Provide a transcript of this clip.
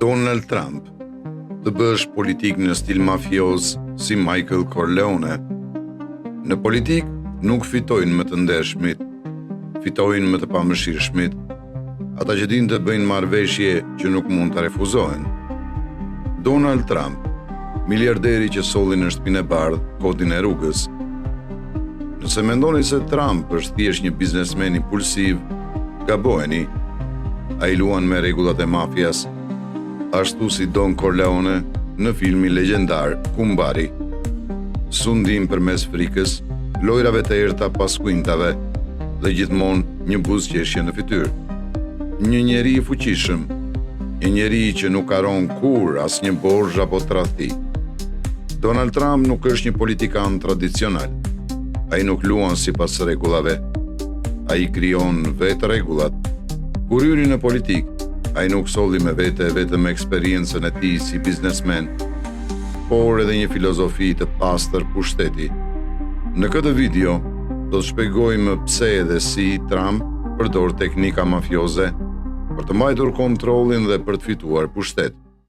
Donald Trump të bësh politik në stil mafioz si Michael Corleone. Në politik nuk fitojnë më të ndershmit, fitojnë më të pamëshirshmit, ata që dinë të bëjnë marrëveshje që nuk mund të refuzohen. Donald Trump, miliarderi që solli në shtëpinë e bardhë kodin e rrugës. Nëse mendoni se Trump është thjesht një biznesmen impulsiv, gaboheni. Ai luan me rregullat e mafias, ashtu si Don Corleone në filmin legjendar Kumbari. Sundim përmes frikës, lojrave të errta pas kuintave dhe gjithmonë një buzëqeshje në fytyrë. Një njeri i fuqishëm, një njeri që nuk haron kur asnjë borxh apo tradhti. Donald Trump nuk është një politikan tradicional. Ai nuk luan sipas rregullave. Ai krijon vetë rregullat. Kur hyri në politik, ai nuk solli me vete vetëm eksperiencën e tij si biznesmen, por edhe një filozofi të pastër pushteti. Në këtë video do të shpjegojmë pse edhe si Trump përdor teknika mafioze për të mbajtur kontrollin dhe për të fituar pushtet.